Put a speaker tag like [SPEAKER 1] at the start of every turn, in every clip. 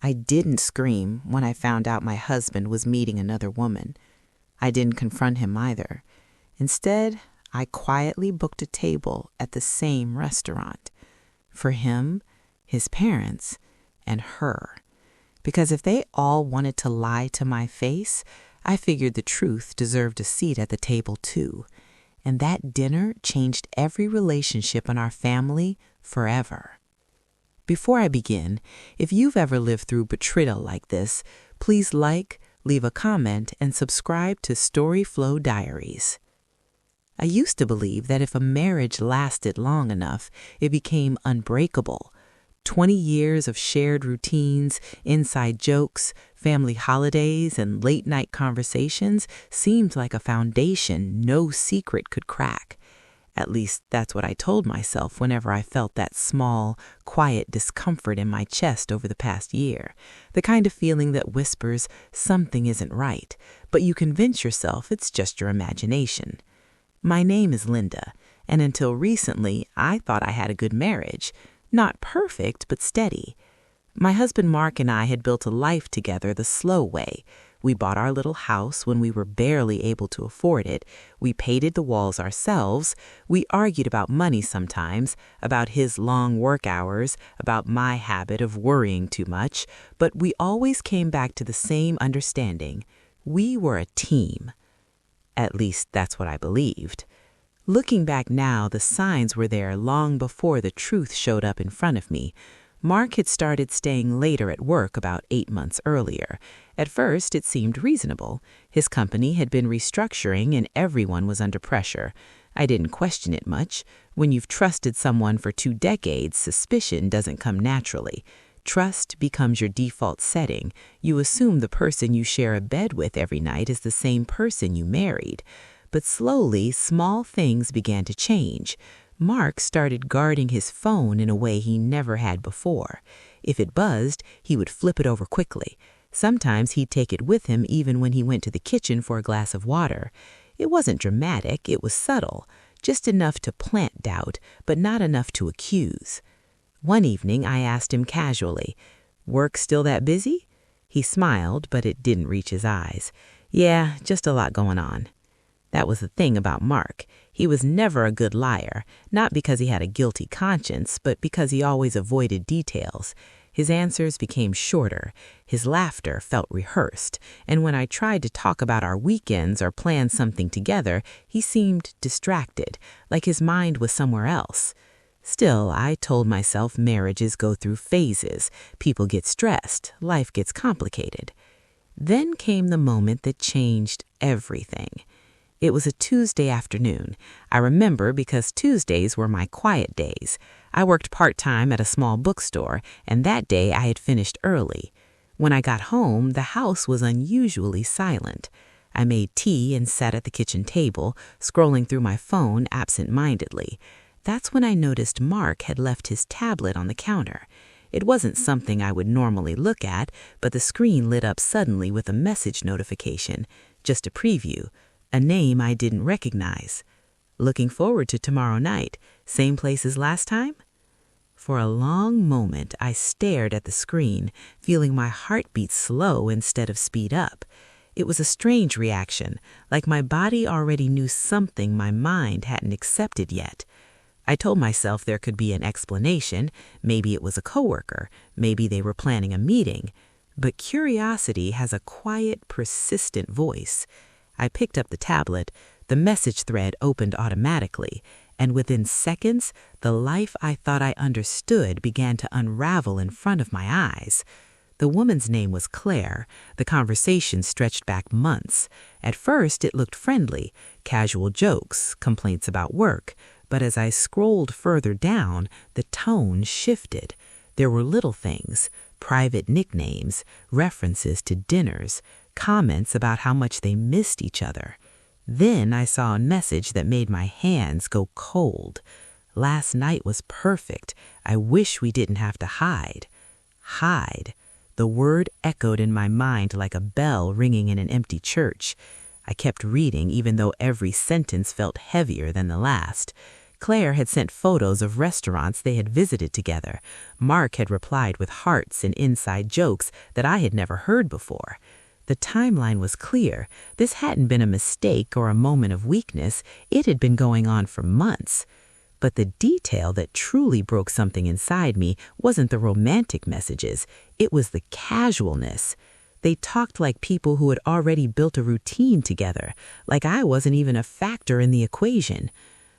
[SPEAKER 1] I didn't scream when I found out my husband was meeting another woman. I didn't confront him either. Instead, I quietly booked a table at the same restaurant. For him, his parents, and her. Because if they all wanted to lie to my face, I figured the truth deserved a seat at the table too. And that dinner changed every relationship in our family forever. Before I begin, if you've ever lived through betrayal like this, please like, leave a comment, and subscribe to Storyflow Diaries. I used to believe that if a marriage lasted long enough, it became unbreakable. 20 years of shared routines, inside jokes, family holidays, and late-night conversations seemed like a foundation no secret could crack. At least that's what I told myself whenever I felt that small, quiet discomfort in my chest over the past year. The kind of feeling that whispers something isn't right, but you convince yourself it's just your imagination. My name is Linda, and until recently, I thought I had a good marriage. Not perfect, but steady. My husband Mark and I had built a life together the slow way. We bought our little house when we were barely able to afford it. We painted the walls ourselves. We argued about money sometimes, about his long work hours, about my habit of worrying too much, but we always came back to the same understanding. We were a team. At least that's what I believed. Looking back now, the signs were there long before the truth showed up in front of me. Mark had started staying later at work about 8 months earlier. At first, it seemed reasonable. His company had been restructuring and everyone was under pressure. I didn't question it much. When you've trusted someone for 2 decades, suspicion doesn't come naturally. Trust becomes your default setting. You assume the person you share a bed with every night is the same person you married. But slowly, small things began to change. Mark started guarding his phone in a way he never had before. If it buzzed, he would flip it over quickly. Sometimes he'd take it with him even when he went to the kitchen for a glass of water. It wasn't dramatic, it was subtle, just enough to plant doubt, but not enough to accuse. One evening, I asked him casually, "Work still that busy?" He smiled, but it didn't reach his eyes. "Yeah, just a lot going on." That was the thing about Mark. He was never a good liar, not because he had a guilty conscience, but because he always avoided details. His answers became shorter. His laughter felt rehearsed. And when I tried to talk about our weekends or plan something together, he seemed distracted, like his mind was somewhere else. Still, I told myself marriages go through phases. People get stressed. Life gets complicated. Then came the moment that changed everything. It was a Tuesday afternoon. I remember because Tuesdays were my quiet days. I worked part-time at a small bookstore, and that day I had finished early. When I got home, the house was unusually silent. I made tea and sat at the kitchen table, scrolling through my phone absent-mindedly. That's when I noticed Mark had left his tablet on the counter. It wasn't something I would normally look at, but the screen lit up suddenly with a message notification, just a preview. A name I didn't recognize. "Looking forward to tomorrow night. Same place as last time?" For a long moment, I stared at the screen, feeling my heartbeat slow instead of speed up. It was a strange reaction, like my body already knew something my mind hadn't accepted yet. I told myself there could be an explanation. Maybe it was a coworker. Maybe they were planning a meeting. But curiosity has a quiet, persistent voice. I picked up the tablet. The message thread opened automatically, and within seconds, the life I thought I understood began to unravel in front of my eyes. The woman's name was Claire. The conversation stretched back months. At first, it looked friendly, casual jokes, complaints about work. But as I scrolled further down, the tone shifted. There were little things, private nicknames, references to dinners, comments about how much they missed each other. Then I saw a message that made my hands go cold. "Last night was perfect. I wish we didn't have to hide." Hide. The word echoed in my mind like a bell ringing in an empty church. I kept reading even though every sentence felt heavier than the last. Claire had sent photos of restaurants they had visited together. Mark had replied with hearts and inside jokes that I had never heard before. The timeline was clear. This hadn't been a mistake or a moment of weakness. It had been going on for months. But the detail that truly broke something inside me wasn't the romantic messages. It was the casualness. They talked like people who had already built a routine together, like I wasn't even a factor in the equation.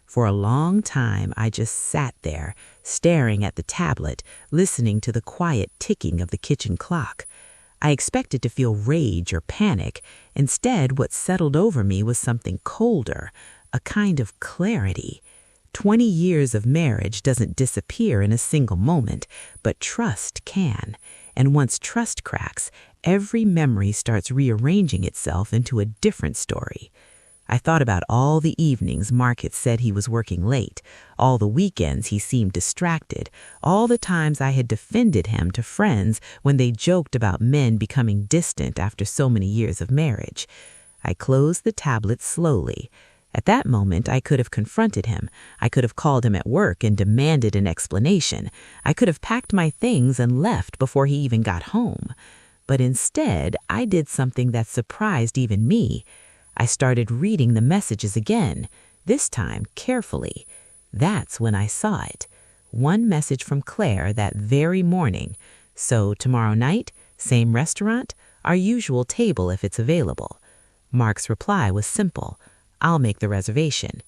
[SPEAKER 1] For a long time, I just sat there, staring at the tablet, listening to the quiet ticking of the kitchen clock. I expected to feel rage or panic. Instead, what settled over me was something colder, a kind of clarity. 20 years of marriage doesn't disappear in a single moment, but trust can. And once trust cracks, every memory starts rearranging itself into a different story. I thought about all the evenings Mark had said he was working late, all the weekends he seemed distracted, all the times I had defended him to friends when they joked about men becoming distant after so many years of marriage. I closed the tablet slowly. At that moment, I could have confronted him. I could have called him at work and demanded an explanation. I could have packed my things and left before he even got home. But instead, I did something that surprised even me. I started reading the messages again, this time carefully. That's when I saw it. One message from Claire that very morning. So tomorrow night, same restaurant, our usual table if it's available. Mark's reply was simple. I'll make the reservation.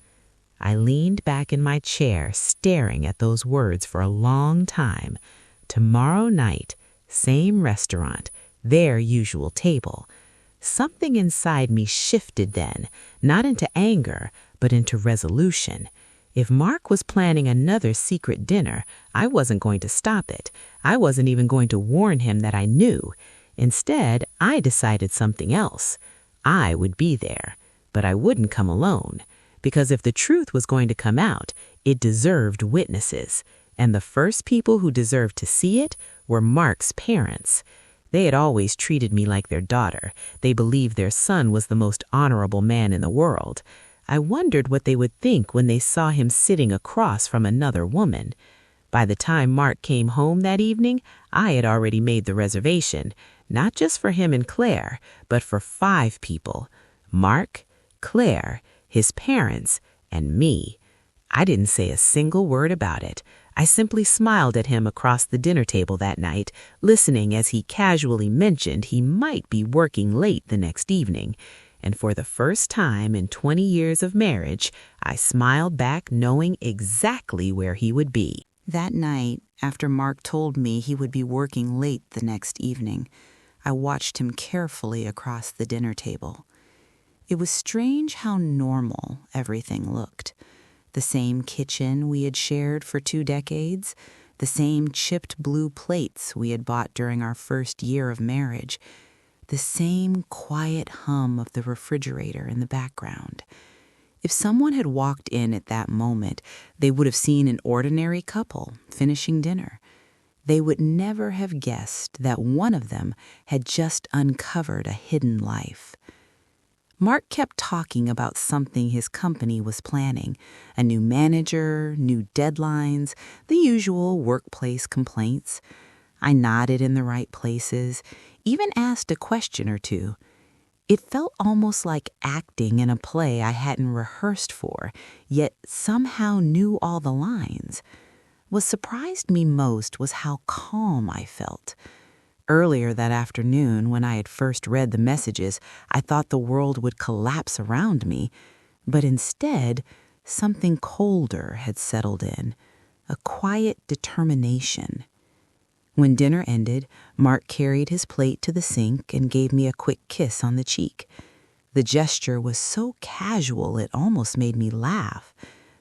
[SPEAKER 1] I leaned back in my chair, staring at those words for a long time. Tomorrow night, same restaurant, their usual table. Something inside me shifted then, not into anger, but into resolution. If Mark was planning another secret dinner, I wasn't going to stop it. I wasn't even going to warn him that I knew. Instead, I decided something else. I would be there, but I wouldn't come alone. Because if the truth was going to come out, it deserved witnesses. And the first people who deserved to see it were Mark's parents. They had always treated me like their daughter. They believed their son was the most honorable man in the world. I wondered what they would think when they saw him sitting across from another woman. By the time Mark came home that evening, I had already made the reservation, not just for him and Claire, but for 5 people. Mark, Claire, his parents, and me. I didn't say a single word about it. I simply smiled at him across the dinner table that night, listening as he casually mentioned he might be working late the next evening. And for the first time in 20 years of marriage, I smiled back knowing exactly where he would be. That night, after Mark told me he would be working late the next evening, I watched him carefully across the dinner table. It was strange how normal everything looked. The same kitchen we had shared for 2 decades, the same chipped blue plates we had bought during our first year of marriage, the same quiet hum of the refrigerator in the background. If someone had walked in at that moment, they would have seen an ordinary couple finishing dinner. They would never have guessed that one of them had just uncovered a hidden life. Mark kept talking about something his company was planning, a new manager, new deadlines, the usual workplace complaints. I nodded in the right places, even asked a question or two. It felt almost like acting in a play I hadn't rehearsed for, yet somehow knew all the lines. What surprised me most was how calm I felt. Earlier that afternoon, when I had first read the messages, I thought the world would collapse around me. But instead, something colder had settled in, a quiet determination. When dinner ended, Mark carried his plate to the sink and gave me a quick kiss on the cheek. The gesture was so casual it almost made me laugh.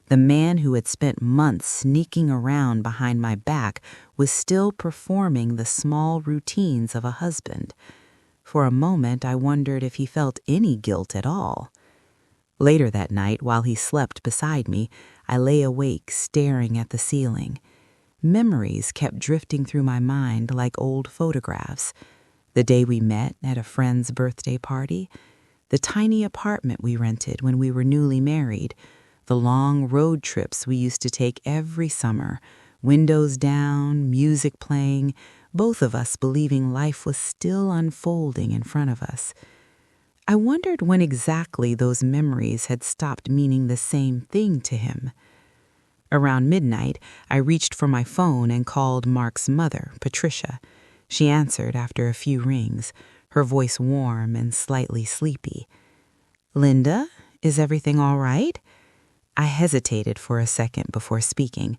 [SPEAKER 1] The man who had spent months sneaking around behind my back was still performing the small routines of a husband. For a moment, I wondered if he felt any guilt at all. Later that night, while he slept beside me, I lay awake staring at the ceiling. Memories kept drifting through my mind like old photographs. The day we met at a friend's birthday party, the tiny apartment we rented when we were newly married, the long road trips we used to take every summer, windows down, music playing, both of us believing life was still unfolding in front of us. I wondered when exactly those memories had stopped meaning the same thing to him. Around midnight, I reached for my phone and called Mark's mother, Patricia. She answered after a few rings, her voice warm and slightly sleepy. "Linda, is everything all right?" I hesitated for a second before speaking.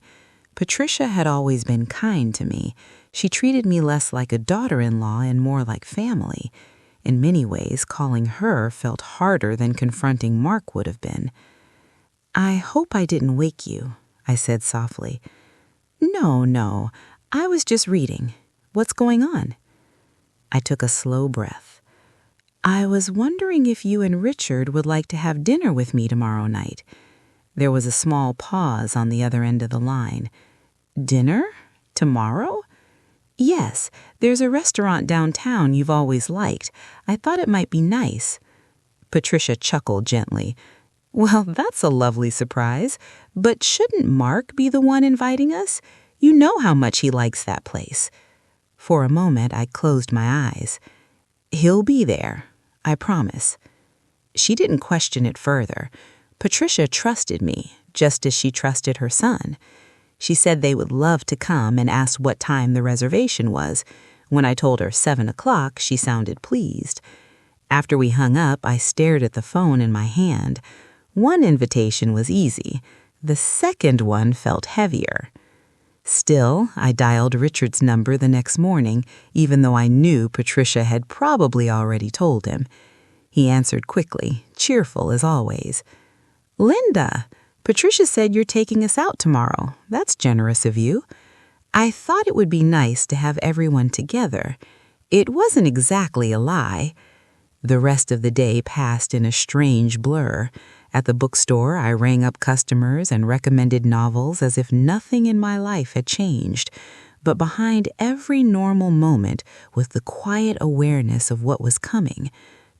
[SPEAKER 1] Patricia had always been kind to me. She treated me less like a daughter-in-law and more like family. In many ways, calling her felt harder than confronting Mark would have been. "I hope I didn't wake you," I said softly. No, I was just reading. What's going on?" I took a slow breath. "I was wondering if you and Richard would like to have dinner with me tomorrow night." There was a small pause on the other end of the line. "Dinner? Tomorrow?" "Yes, there's a restaurant downtown you've always liked. I thought it might be nice." Patricia chuckled gently. "Well, that's a lovely surprise. But shouldn't Mark be the one inviting us? You know how much he likes that place." For a moment, I closed my eyes. "He'll be there, I promise." She didn't question it further. Patricia trusted me, just as she trusted her son. She said they would love to come and asked what time the reservation was. When I told her 7 o'clock, she sounded pleased. After we hung up, I stared at the phone in my hand. One invitation was easy. The second one felt heavier. Still, I dialed Richard's number the next morning, even though I knew Patricia had probably already told him. He answered quickly, cheerful as always. "Linda, Patricia said you're taking us out tomorrow. That's generous of you. I thought it would be nice to have everyone together." It wasn't exactly a lie. The rest of the day passed in a strange blur. At the bookstore, I rang up customers and recommended novels as if nothing in my life had changed. But behind every normal moment was the quiet awareness of what was coming.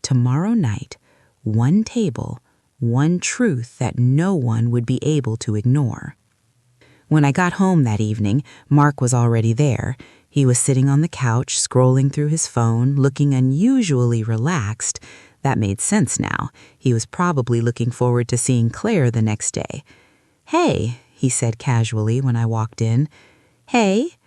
[SPEAKER 1] Tomorrow night, one table, one truth that no one would be able to ignore. When I got home that evening, Mark was already there. He was sitting on the couch, scrolling through his phone, looking unusually relaxed. That made sense now. He was probably looking forward to seeing Claire the next day. "Hey," he said casually when I walked in. "Hey."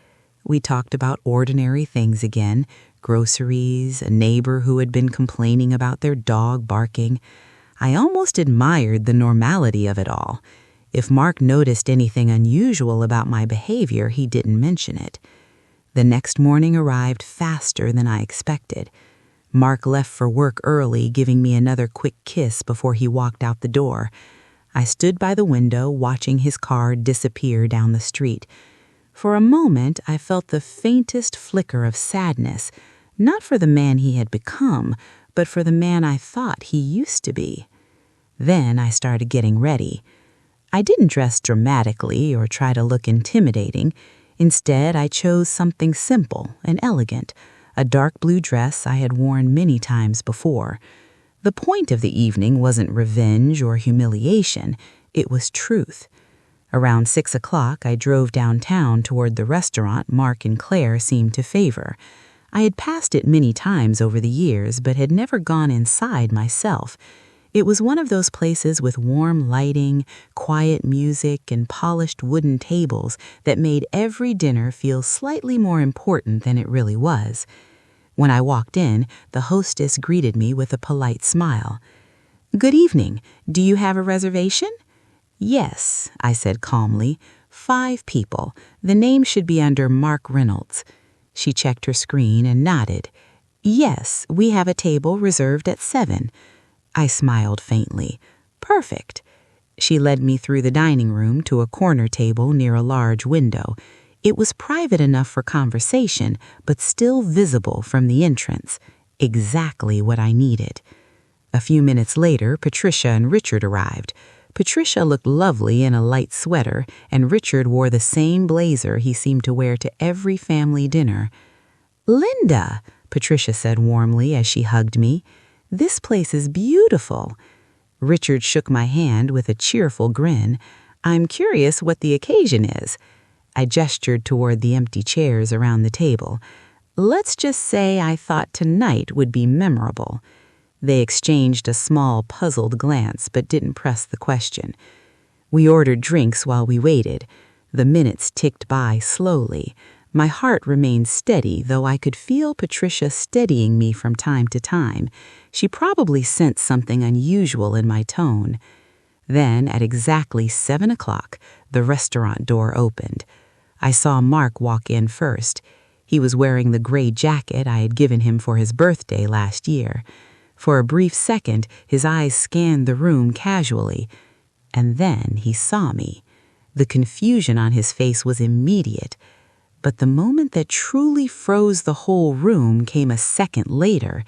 [SPEAKER 1] We talked about ordinary things again, groceries, a neighbor who had been complaining about their dog barking. I almost admired the normality of it all. If Mark noticed anything unusual about my behavior, he didn't mention it. The next morning arrived faster than I expected. Mark left for work early, giving me another quick kiss before he walked out the door. I stood by the window, watching his car disappear down the street. For a moment, I felt the faintest flicker of sadness, not for the man he had become, but for the man I thought he used to be. Then I started getting ready. I didn't dress dramatically or try to look intimidating. Instead, I chose something simple and elegant, a dark blue dress I had worn many times before. The point of the evening wasn't revenge or humiliation, it was truth. Around 6 o'clock, I drove downtown toward the restaurant Mark and Claire seemed to favor. I had passed it many times over the years, but had never gone inside myself. It was one of those places with warm lighting, quiet music, and polished wooden tables that made every dinner feel slightly more important than it really was. When I walked in, the hostess greeted me with a polite smile. "Good evening. Do you have a reservation?" "Yes," I said calmly. 5 people. The name should be under Mark Reynolds." She checked her screen and nodded. "Yes, we have a table reserved at 7. I smiled faintly. "Perfect." She led me through the dining room to a corner table near a large window. It was private enough for conversation, but still visible from the entrance. Exactly what I needed. A few minutes later, Patricia and Richard arrived. Patricia looked lovely in a light sweater, and Richard wore the same blazer he seemed to wear to every family dinner. "Linda," Patricia said warmly as she hugged me, "this place is beautiful."
[SPEAKER 2] Richard shook my hand with a cheerful grin. "I'm curious what the occasion is." I gestured toward the empty chairs around the table. "Let's just say I thought tonight would be memorable." They exchanged a small, puzzled glance, but didn't press the question. We ordered drinks while we waited. The minutes ticked by slowly. My heart remained steady, though I could feel Patricia steadying me from time to time. She probably sensed something unusual in my tone. Then, at exactly 7 o'clock, the restaurant door opened. I saw Mark walk in first. He was wearing the gray jacket I had given him for his birthday last year. For a brief second, his eyes scanned the room casually. And then he saw me. The confusion on his face was immediate. But the moment that truly froze the whole room came a second later,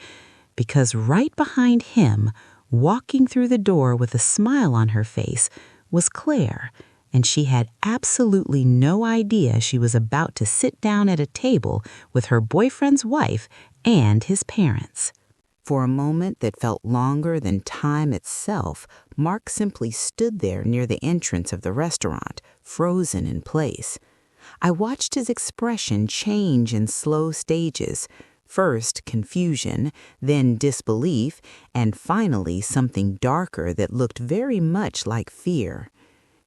[SPEAKER 2] because right behind him, walking through the door with a smile on her face, was Claire, and she had absolutely no idea she was about to sit down at a table with her boyfriend's wife and his parents.
[SPEAKER 1] For a moment that felt longer than time itself, Mark simply stood there near the entrance of the restaurant, frozen in place. I watched his expression change in slow stages. First confusion, then disbelief, and finally something darker that looked very much like fear.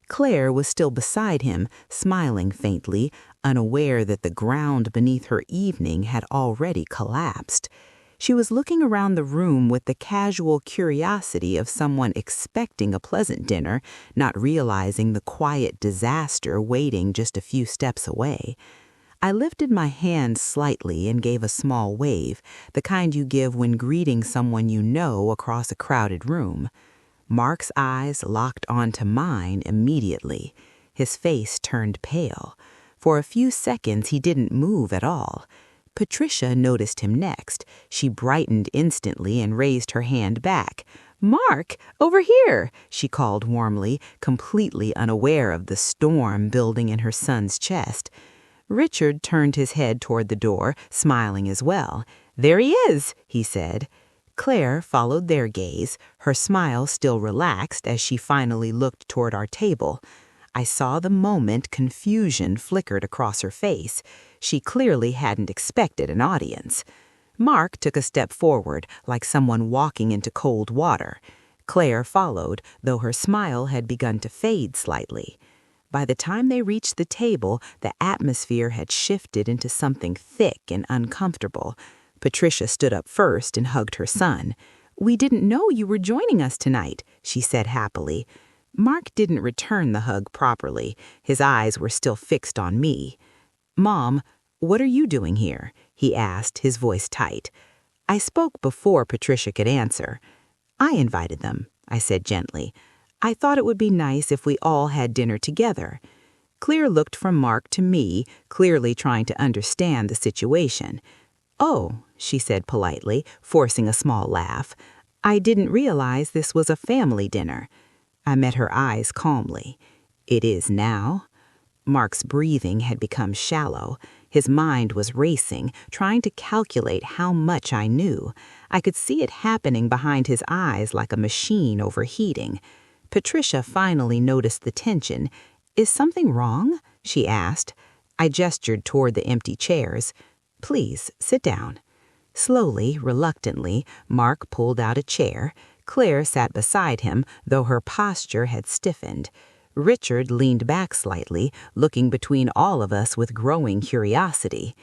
[SPEAKER 1] Claire was still beside him, smiling faintly, unaware that the ground beneath her evening had already collapsed. She was looking around the room with the casual curiosity of someone expecting a pleasant dinner, not realizing the quiet disaster waiting just a few steps away. I lifted my hand slightly and gave a small wave, the kind you give when greeting someone you know across a crowded room. Mark's eyes locked onto mine immediately. His face turned pale. For a few seconds he didn't move at all. Patricia noticed him next. She brightened instantly and raised her hand back. "Mark, over here," she called warmly, completely unaware of the storm building in her son's chest. Richard turned his head toward the door, smiling as well. "There he is," he said. Claire followed their gaze, her smile still relaxed as she finally looked toward our table. I saw the moment confusion flickered across her face. She clearly hadn't expected an audience. Mark took a step forward, like someone walking into cold water. Claire followed, though her smile had begun to fade slightly. By the time they reached the table, the atmosphere had shifted into something thick and uncomfortable. Patricia stood up first and hugged her son. "We didn't know you were joining us tonight," she said happily. Mark didn't return the hug properly. His eyes were still fixed on me. "Mom, what are you doing here?" he asked, his voice tight. I spoke before Patricia could answer. "I invited them," I said gently. "I thought it would be nice if we all had dinner together." Claire looked from Mark to me, clearly trying to understand the situation. "Oh," she said politely, forcing a small laugh. "I didn't realize this was a family dinner." I met her eyes calmly. "It is now?" Mark's breathing had become shallow. His mind was racing, trying to calculate how much I knew. I could see it happening behind his eyes like a machine overheating. Patricia finally noticed the tension. "Is something wrong?" she asked. I gestured toward the empty chairs. "Please, sit down." Slowly, reluctantly, Mark pulled out a chair. Claire sat beside him, though her posture had stiffened. Richard leaned back slightly, looking between all of us with growing curiosity.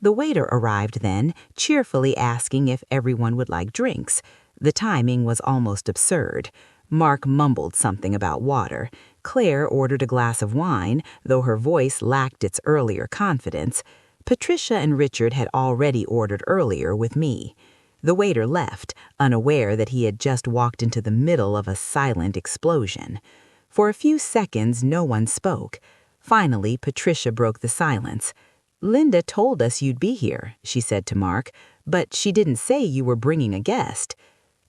[SPEAKER 1] The waiter arrived then, cheerfully asking if everyone would like drinks. The timing was almost absurd. Mark mumbled something about water. Claire ordered a glass of wine, though her voice lacked its earlier confidence. Patricia and Richard had already ordered earlier with me. The waiter left, unaware that he had just walked into the middle of a silent explosion. For a few seconds, no one spoke. Finally, Patricia broke the silence. "Linda told us you'd be here," she said to Mark, "but she didn't say you were bringing a guest."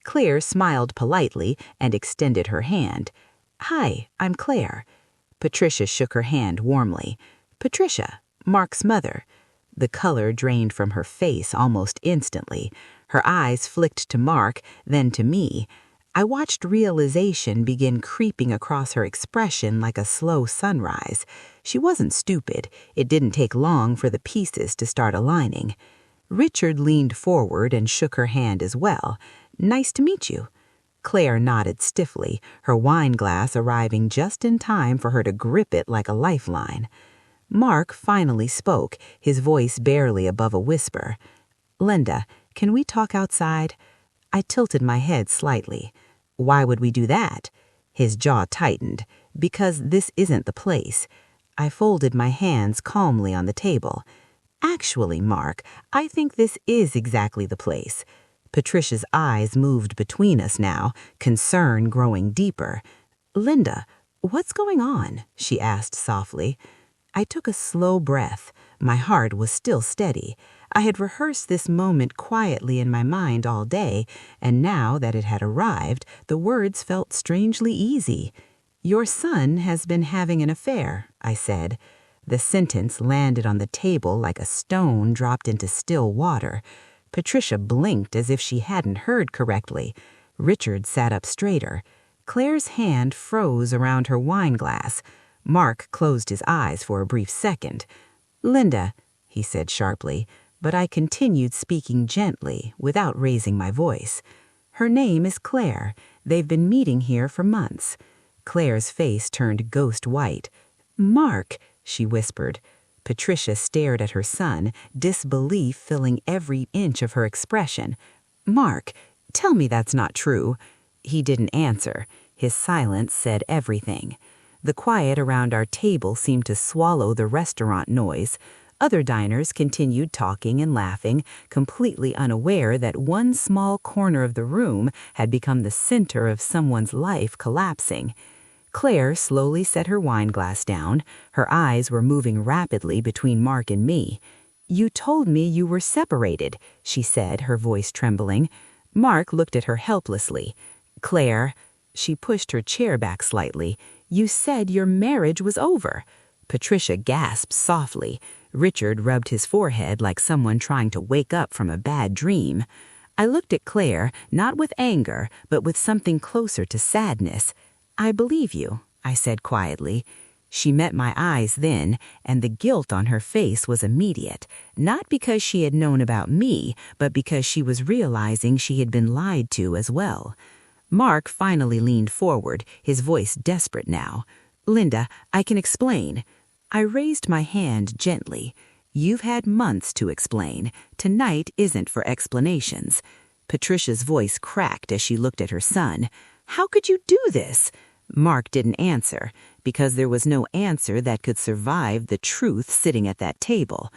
[SPEAKER 1] Claire smiled politely and extended her hand. "Hi, I'm Claire." Patricia shook her hand warmly. "Patricia, Mark's mother." The color drained from her face almost instantly. Her eyes flicked to Mark, then to me.
[SPEAKER 2] I watched realization begin creeping across her expression like a slow sunrise. She wasn't stupid. It didn't take long for the pieces to start aligning. Richard leaned forward and shook her hand as well. "Nice to meet you." Claire nodded stiffly, her wine glass arriving just in time for her to grip it like a lifeline. Mark finally spoke, his voice barely above a whisper. "Linda, can we talk outside?" I tilted my head slightly. "Why would we do that?" His jaw tightened. "Because this isn't the place." I folded my hands calmly on the table. "Actually, Mark, I think this is exactly the place." Patricia's eyes moved between us now, concern growing deeper. "Linda, what's going on?" she asked softly. I took a slow breath. My heart was still steady. I had rehearsed this moment quietly in my mind all day, and now that it had arrived, the words felt strangely easy. "Your son has been having an affair," I said. The sentence landed on the table like a stone dropped into still water. Patricia blinked as if she hadn't heard correctly. Richard sat up straighter. Claire's hand froze around her wine glass. Mark closed his eyes for a brief second. "Linda," he said sharply, but I continued speaking gently, without raising my voice. "Her name is Claire. They've been meeting here for months." Claire's face turned ghost white. "Mark," she whispered. Patricia stared at her son, disbelief filling every inch of her expression. "Mark, tell me that's not true." He didn't answer. His silence said everything. The quiet around our table seemed to swallow the restaurant noise. Other diners continued talking and laughing, completely unaware that one small corner of the room had become the center of someone's life collapsing. Claire slowly set her wine glass down. Her eyes were moving rapidly between Mark and me. "You told me you were separated," she said, her voice trembling. Mark looked at her helplessly. "Claire," she pushed her chair back slightly, "you said your marriage was over." Patricia gasped softly. Richard rubbed his forehead like someone trying to wake up from a bad dream. I looked at Claire, not with anger, but with something closer to sadness. "I believe you," I said quietly. She met my eyes then, and the guilt on her face was immediate, not because she had known about me, but because she was realizing she had been lied to as well. Mark finally leaned forward, his voice desperate now. "Linda, I can explain." I raised my hand gently. "You've had months to explain. Tonight isn't for explanations." Patricia's voice cracked as she looked at her son. "How could you do this?" Mark didn't answer, because there was no answer that could survive the truth sitting at that table.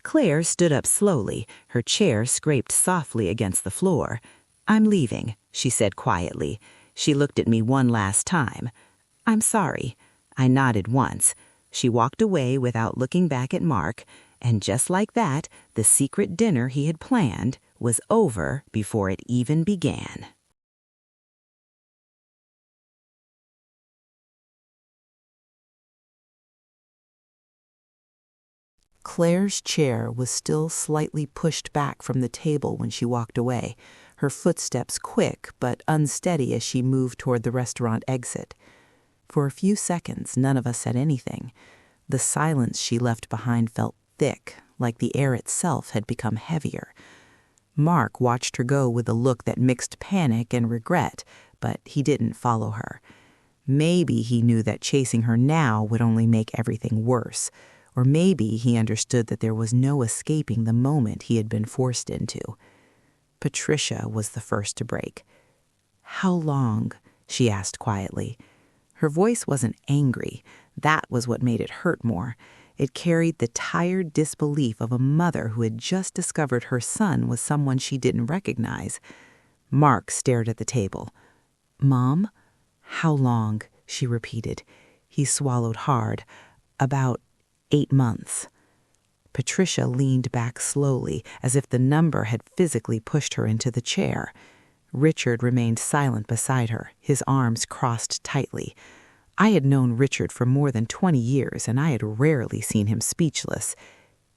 [SPEAKER 2] Claire stood up slowly, her chair scraped softly against the floor. "I'm leaving," she said quietly. She looked at me one last time. "I'm sorry." I nodded once. She walked away without looking back at Mark, and just like that, the secret dinner he had planned was over before it even began.
[SPEAKER 1] Claire's chair was still slightly pushed back from the table when she walked away, her footsteps quick but unsteady as she moved toward the restaurant exit. For a few seconds, none of us said anything. The silence she left behind felt thick, like the air itself had become heavier. Mark watched her go with a look that mixed panic and regret, but he didn't follow her. Maybe he knew that chasing her now would only make everything worse. Or maybe he understood that there was no escaping the moment he had been forced into. Patricia was the first to break. "How long?" she asked quietly. Her voice wasn't angry. That was what made it hurt more. It carried the tired disbelief of a mother who had just discovered her son was someone she didn't recognize. Mark stared at the table. "Mom? How long?" she repeated. He swallowed hard. "About 8 months." Patricia leaned back slowly, as if the number had physically pushed her into the chair. Richard remained silent beside her, his arms crossed tightly. I had known Richard for more than 20 years, and I had rarely seen him speechless.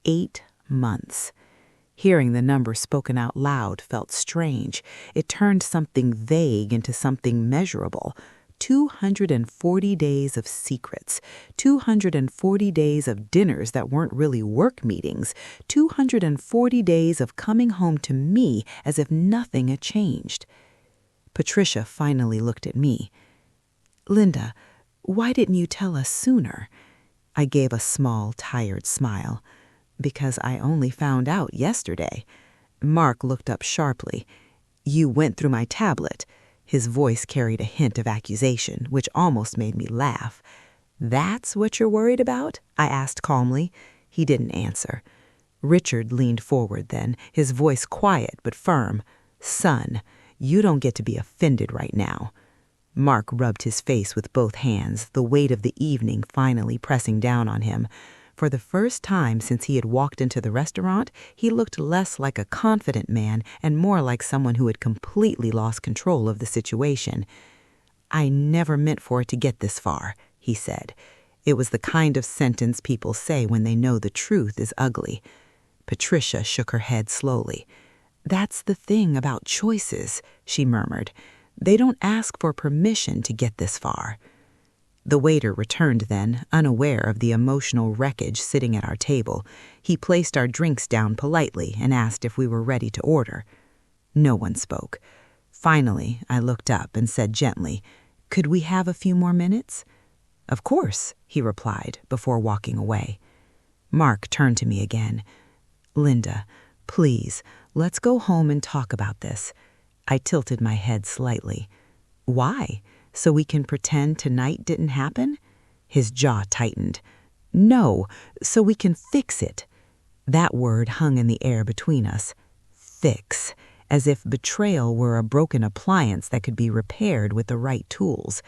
[SPEAKER 1] 8 months. Hearing the number spoken out loud felt strange. It turned something vague into something measurable. 240 days of secrets, 240 days of dinners that weren't really work meetings, 240 days of coming home to me as if nothing had changed. Patricia finally looked at me. "Linda, why didn't you tell us sooner?" I gave a small, tired smile. "Because I only found out yesterday." Mark looked up sharply. "You went through my tablet." His voice carried a hint of accusation, which almost made me laugh. "That's what you're worried about?" I asked calmly. He didn't answer. Richard leaned forward then, his voice quiet but firm. "Son, you don't get to be offended right now." Mark rubbed his face with both hands, the weight of the evening finally pressing down on him. For the first time since he had walked into the restaurant, he looked less like a confident man and more like someone who had completely lost control of the situation. "I never meant for it to get this far," he said. It was the kind of sentence people say when they know the truth is ugly. Patricia shook her head slowly. "That's the thing about choices," she murmured. "They don't ask for permission to get this far." The waiter returned then, unaware of the emotional wreckage sitting at our table. He placed our drinks down politely and asked if we were ready to order. No one spoke. Finally, I looked up and said gently, "Could we have a few more minutes?" "Of course," he replied before walking away. Mark turned to me again. "Linda, please, let's go home and talk about this." I tilted my head slightly. "Why? So we can pretend tonight didn't happen?" His jaw tightened. "No, so we can fix it." That word hung in the air between us. Fix, as if betrayal were a broken appliance that could be repaired with the right tools.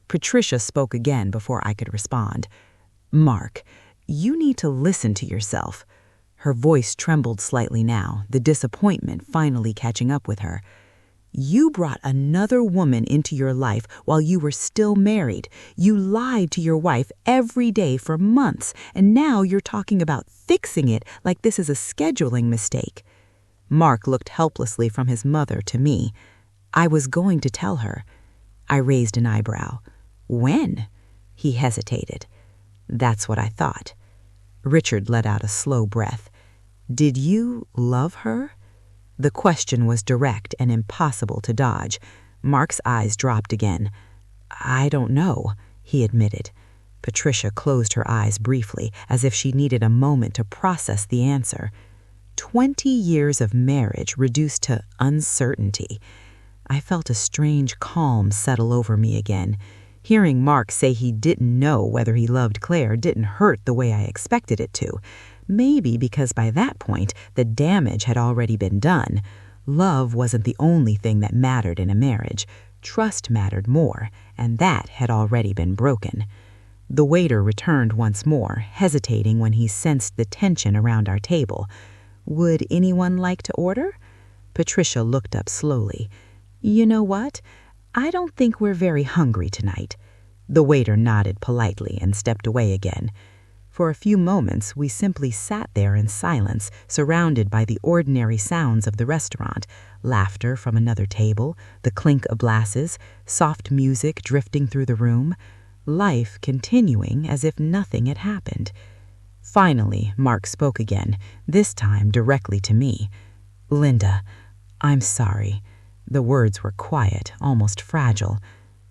[SPEAKER 1] Patricia spoke again before I could respond. "Mark, you need to listen to yourself." Her voice trembled slightly now, the disappointment finally catching up with her. "You brought another woman into your life while you were still married. You lied to your wife every day for months, and now you're talking about fixing it like this is a scheduling mistake." Mark looked helplessly from his mother to me. "I was going to tell her." I raised an eyebrow. "When?" He hesitated. "That's what I thought." Richard let out a slow breath. "Did you love her?" The question was direct and impossible to dodge. Mark's eyes dropped again. "I don't know," he admitted. Patricia closed her eyes briefly, as if she needed a moment to process the answer. 20 years of marriage reduced to uncertainty. I felt a strange calm settle over me again. Hearing Mark say he didn't know whether he loved Claire didn't hurt the way I expected it to. Maybe because by that point, the damage had already been done. Love wasn't the only thing that mattered in a marriage. Trust mattered more, and that had already been broken. The waiter returned once more, hesitating when he sensed the tension around our table. "Would anyone like to order?" Patricia looked up slowly. "You know what? I don't think we're very hungry tonight." The waiter nodded politely and stepped away again. For a few moments, we simply sat there in silence, surrounded by the ordinary sounds of the restaurant, laughter from another table, the clink of glasses, soft music drifting through the room, life continuing as if nothing had happened. Finally, Mark spoke again, this time directly to me. "Linda, I'm sorry." The words were quiet, almost fragile.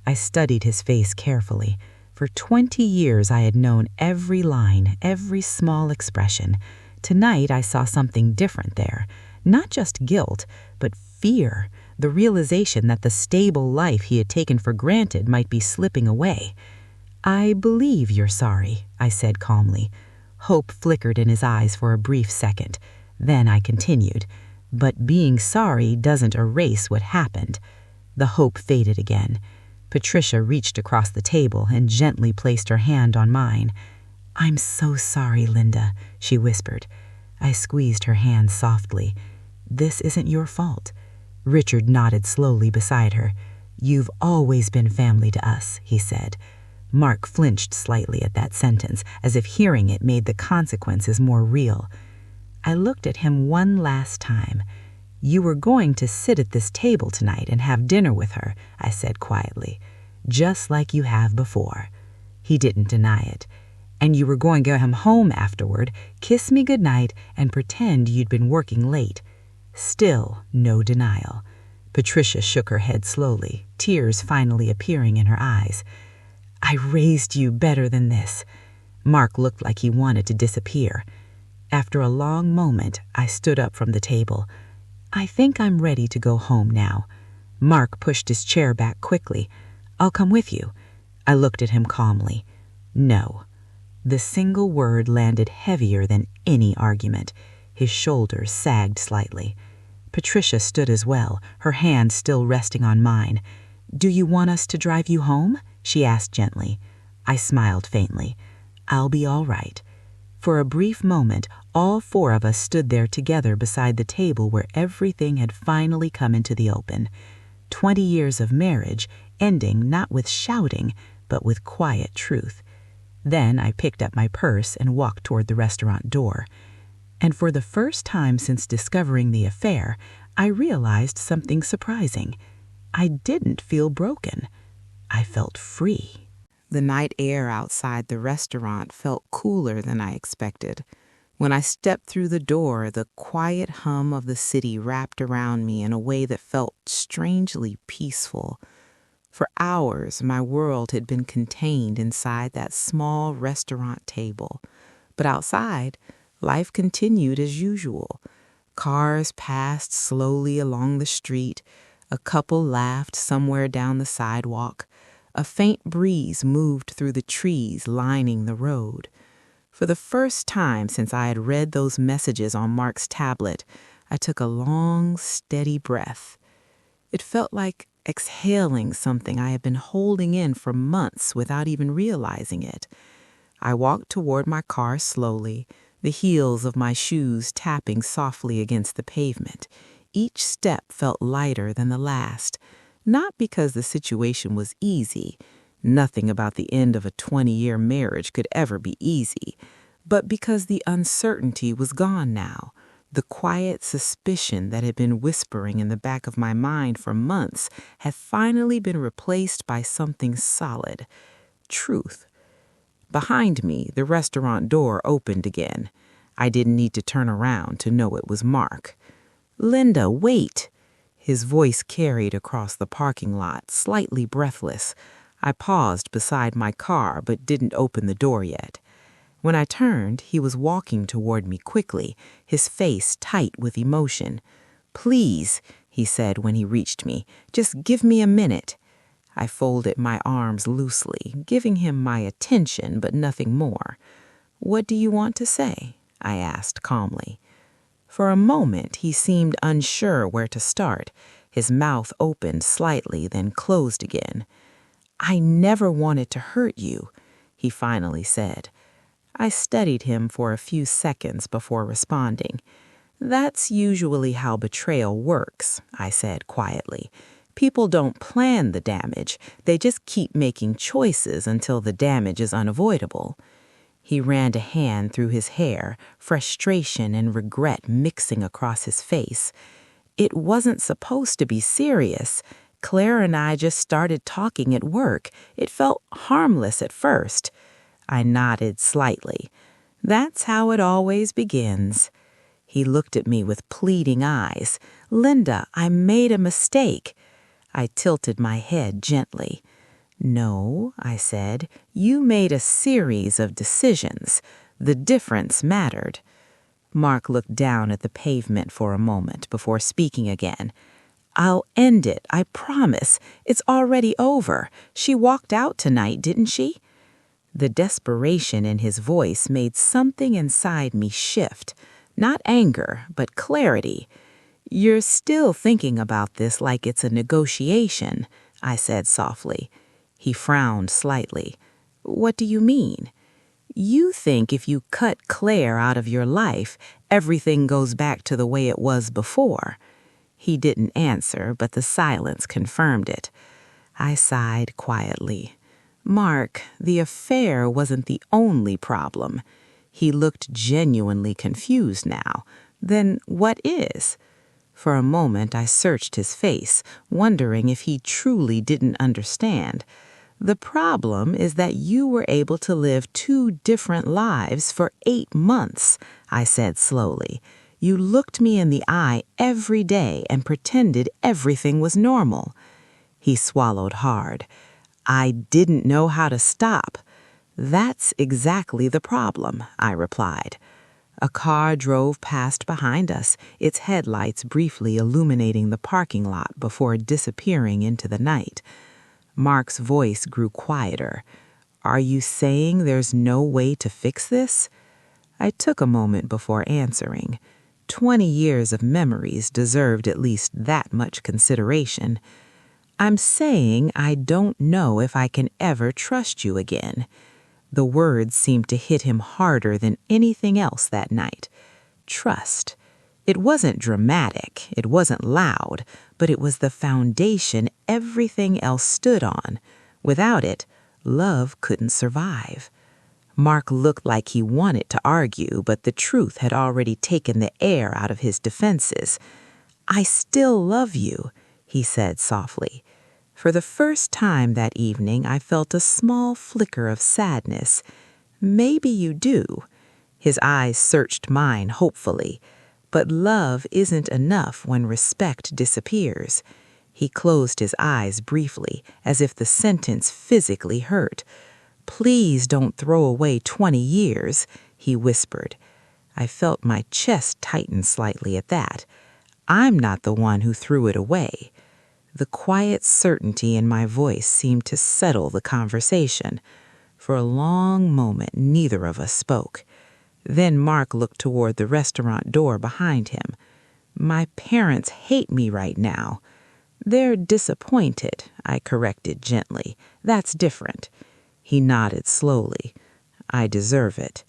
[SPEAKER 1] I studied his face carefully. For 20 years I had known every line, every small expression. Tonight I saw something different there. Not just guilt, but fear, the realization that the stable life he had taken for granted might be slipping away. "I believe you're sorry," I said calmly. Hope flickered in his eyes for a brief second. Then I continued, "But being sorry doesn't erase what happened." The hope faded again. Patricia reached across the table and gently placed her hand on mine. "I'm so sorry, Linda," she whispered. I squeezed her hand softly. "This isn't your fault." Richard nodded slowly beside her. "You've always been family to us," he said. Mark flinched slightly at that sentence, as if hearing it made the consequences more real.
[SPEAKER 2] I looked at him one last time. "You were going to sit at this table tonight and have dinner with her," I said quietly, "just like you have before." He didn't deny it. "And you were going to come home afterward, kiss me goodnight, and pretend you'd been working late." Still no denial. Patricia shook her head slowly, tears finally appearing in her eyes. "I raised you better than this." Mark looked like he wanted to disappear. After a long moment, I stood up from the table. "I think I'm ready to go home now." Mark pushed his chair back quickly. "I'll come with you." I looked at him calmly. "No." The single word landed heavier than any argument. His shoulders sagged slightly. Patricia stood as well, her hand still resting on mine. "Do you want us to drive you home?" she asked gently. I smiled faintly. "I'll be all right." For a brief moment, all four of us stood there together beside the table where everything had finally come into the open. 20 years of marriage, ending not with shouting, but with quiet truth. Then I picked up my purse and walked toward the restaurant door. And for the first time since discovering the affair, I realized something surprising. I didn't feel broken. I felt free.
[SPEAKER 1] The night air outside the restaurant felt cooler than I expected. When I stepped through the door, the quiet hum of the city wrapped around me in a way that felt strangely peaceful. For hours, my world had been contained inside that small restaurant table. But outside, life continued as usual. Cars passed slowly along the street. A couple laughed somewhere down the sidewalk. A faint breeze moved through the trees lining the road. For the first time since I had read those messages on Mark's tablet, I took a long, steady breath. It felt like exhaling something I had been holding in for months without even realizing it. I walked toward my car slowly, the heels of my shoes tapping softly against the pavement. Each step felt lighter than the last, not because the situation was easy. Nothing about the end of a 20-year marriage could ever be easy, but because the uncertainty was gone now. The quiet suspicion that had been whispering in the back of my mind for months had finally been replaced by something solid. Truth. Behind me, the restaurant door opened again. I didn't need to turn around to know it was Mark. "Linda, wait!" His voice carried across the parking lot, slightly breathless. I paused beside my car but didn't open the door yet. When I turned, he was walking toward me quickly, his face tight with emotion. "Please," he said when he reached me, "just give me a minute." I folded my arms loosely, giving him my attention but nothing more. "What do you want to say?" I asked calmly. For a moment, he seemed unsure where to start. His mouth opened slightly, then closed again. "I never wanted to hurt you," he finally said. I studied him for a few seconds before responding. "That's usually how betrayal works," I said quietly. "People don't plan the damage. They just keep making choices until the damage is unavoidable." He ran a hand through his hair, frustration and regret mixing across his face. "It wasn't supposed to be serious. Claire and I just started talking at work. It felt harmless at first." I nodded slightly. "That's how it always begins." He looked at me with pleading eyes. "Linda, I made a mistake." I tilted my head gently. "No," I said, "you made a series of decisions. The difference mattered." Mark looked down at the pavement for a moment before speaking again. "I'll end it, I promise. It's already over. She walked out tonight, didn't she?" The desperation in his voice made something inside me shift. Not anger, but clarity. "You're still thinking about this like it's a negotiation," I said softly. He frowned slightly. "What do you mean?" "You think if you cut Claire out of your life, everything goes back to the way it was before." He didn't answer, but the silence confirmed it. I sighed quietly. "Mark, the affair wasn't the only problem." He looked genuinely confused now. Then what is? For a moment, I searched his face, wondering if he truly didn't understand. The problem is that you were able to live 2 different lives for 8 months, I said slowly. You looked me in the eye every day and pretended everything was normal. He swallowed hard. I didn't know how to stop. That's exactly the problem, I replied. A car drove past behind us, its headlights briefly illuminating the parking lot before disappearing into the night. Mark's voice grew quieter. Are you saying there's no way to fix this? I took a moment before answering. 20 years of memories deserved at least that much consideration. I'm saying I don't know if I can ever trust you again. The words seemed to hit him harder than anything else that night. Trust. It wasn't dramatic, it wasn't loud, but it was the foundation everything else stood on. Without it, love couldn't survive. Mark looked like he wanted to argue, but the truth had already taken the air out of his defenses. I still love you, he said softly. For the first time that evening, I felt a small flicker of sadness. Maybe you do. His eyes searched mine hopefully. But love isn't enough when respect disappears. He closed his eyes briefly, as if the sentence physically hurt. Please don't throw away 20 years, he whispered. I felt my chest tighten slightly at that. I'm not the one who threw it away. The quiet certainty in my voice seemed to settle the conversation. For a long moment, neither of us spoke. Then Mark looked toward the restaurant door behind him. My parents hate me right now. They're disappointed, I corrected gently. That's different. He nodded slowly. I deserve it.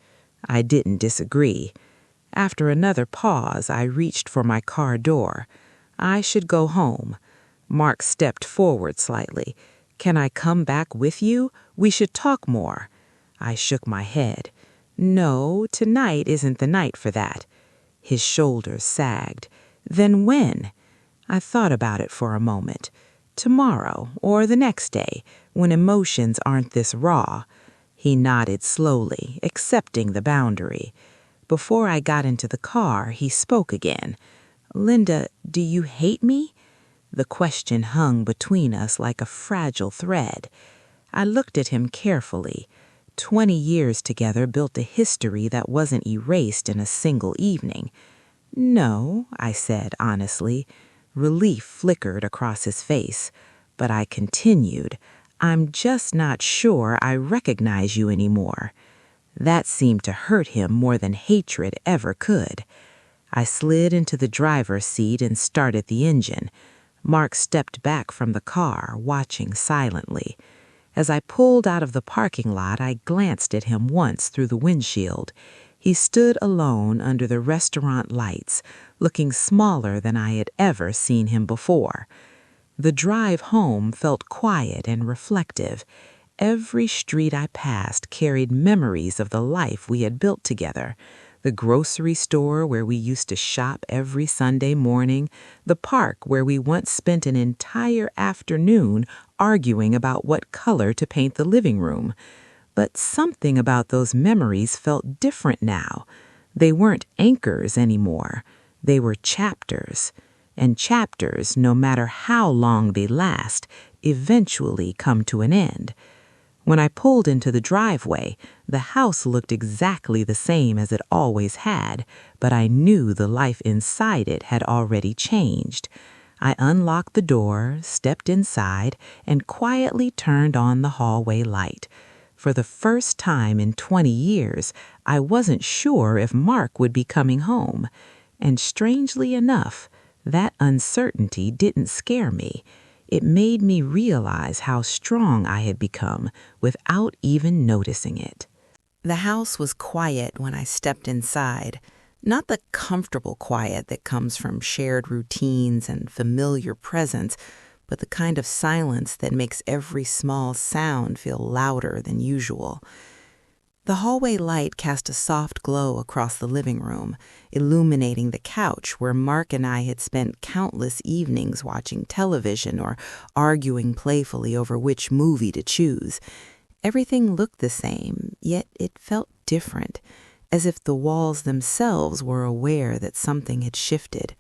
[SPEAKER 1] I didn't disagree. After another pause, I reached for my car door. I should go home. Mark stepped forward slightly. Can I come back with you? We should talk more. I shook my head. No, tonight isn't the night for that. His shoulders sagged. Then when? I thought about it for a moment. Tomorrow, or the next day, when emotions aren't this raw. He nodded slowly, accepting the boundary. Before I got into the car, he spoke again. Linda, do you hate me? The question hung between us like a fragile thread. I looked at him carefully. 20 years together built a history that wasn't erased in a single evening. No, I said honestly. Relief flickered across his face. But I continued. I'm just not sure I recognize you anymore. That seemed to hurt him more than hatred ever could. I slid into the driver's seat and started the engine. Mark stepped back from the car, watching silently. As I pulled out of the parking lot, I glanced at him once through the windshield. He stood alone under the restaurant lights, looking smaller than I had ever seen him before. The drive home felt quiet and reflective. Every street I passed carried memories of the life we had built together. The grocery store where we used to shop every Sunday morning, the park where we once spent an entire afternoon arguing about what color to paint the living room. But something about those memories felt different now. They weren't anchors anymore. They were chapters. And chapters, no matter how long they last, eventually come to an end. When I pulled into the driveway, the house looked exactly the same as it always had, but I knew the life inside it had already changed. I unlocked the door, stepped inside, and quietly turned on the hallway light. For the first time in 20 years, I wasn't sure if Mark would be coming home. And strangely enough, that uncertainty didn't scare me. It made me realize how strong I had become without even noticing it. The house was quiet when I stepped inside, not the comfortable quiet that comes from shared routines and familiar presence, but the kind of silence that makes every small sound feel louder than usual. The hallway light cast a soft glow across the living room, illuminating the couch where Mark and I had spent countless evenings watching television or arguing playfully over which movie to choose. Everything looked the same, yet it felt different, as if the walls themselves were aware that something had shifted.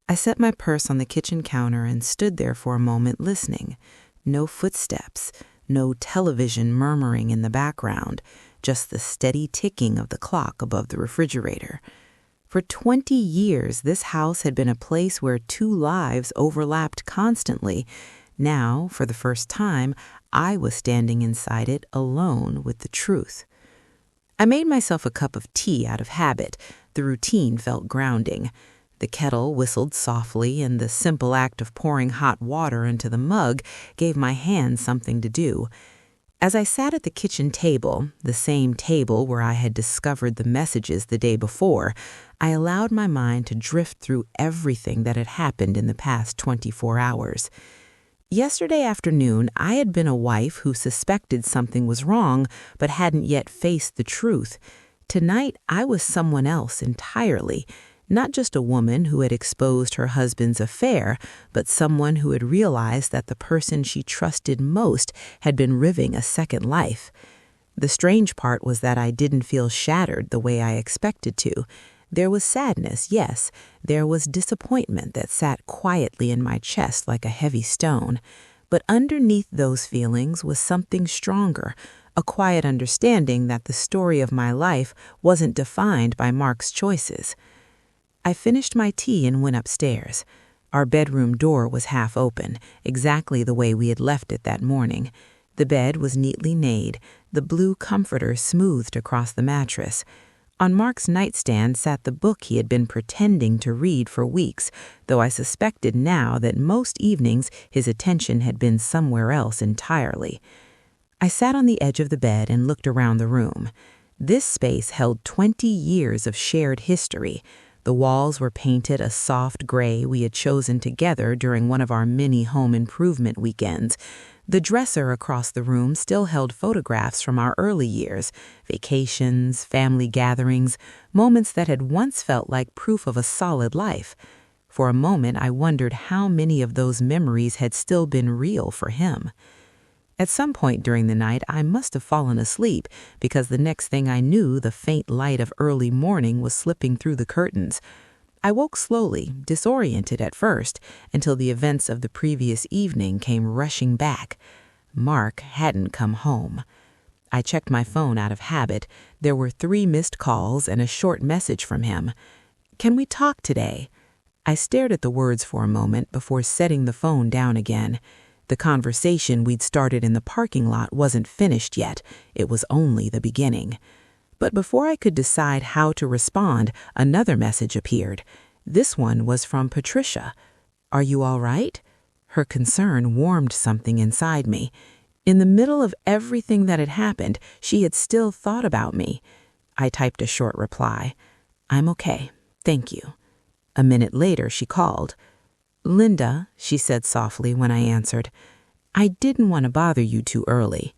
[SPEAKER 1] I set my purse on the kitchen counter and stood there for a moment listening. No footsteps, no television murmuring in the background, just the steady ticking of the clock above the refrigerator. For 20 years, this house had been a place where two lives overlapped constantly. Now, for the first time, I was standing inside it alone with the truth. I made myself a cup of tea out of habit. The routine felt grounding. The kettle whistled softly, and the simple act of pouring hot water into the mug gave my hands something to do. As I sat at the kitchen table, the same table where I had discovered the messages the day before, I allowed my mind to drift through everything that had happened in the past 24 hours. Yesterday afternoon, I had been a wife who suspected something was wrong but hadn't yet faced the truth. Tonight, I was someone else entirely. Not just a woman who had exposed her husband's affair, but someone who had realized that the person she trusted most had been living a second life. The strange part was that I didn't feel shattered the way I expected to. There was sadness, yes. There was disappointment that sat quietly in my chest like a heavy stone. But underneath those feelings was something stronger, a quiet understanding that the story of my life wasn't defined by Mark's choices. I finished my tea and went upstairs. Our bedroom door was half open, exactly the way we had left it that morning. The bed was neatly made, the blue comforter smoothed across the mattress. On Mark's nightstand sat the book he had been pretending to read for weeks, though I suspected now that most evenings his attention had been somewhere else entirely. I sat on the edge of the bed and looked around the room. This space held 20 years of shared history. The walls were painted a soft gray we had chosen together during one of our mini home improvement weekends. The dresser across the room still held photographs from our early years, vacations, family gatherings, moments that had once felt like proof of a solid life. For a moment, I wondered how many of those memories had still been real for him. At some point during the night, I must have fallen asleep because the next thing I knew, the faint light of early morning was slipping through the curtains. I woke slowly, disoriented at first, until the events of the previous evening came rushing back. Mark hadn't come home. I checked my phone out of habit. There were 3 missed calls and a short message from him. "Can we talk today?" I stared at the words for a moment before setting the phone down again. The conversation we'd started in the parking lot wasn't finished yet. It was only the beginning. But before I could decide how to respond, another message appeared. This one was from Patricia. "Are you all right?" Her concern warmed something inside me. In the middle of everything that had happened, she had still thought about me. I typed a short reply. "I'm okay. Thank you." A minute later, she called. "Linda," she said softly when I answered, "I didn't want to bother you too early."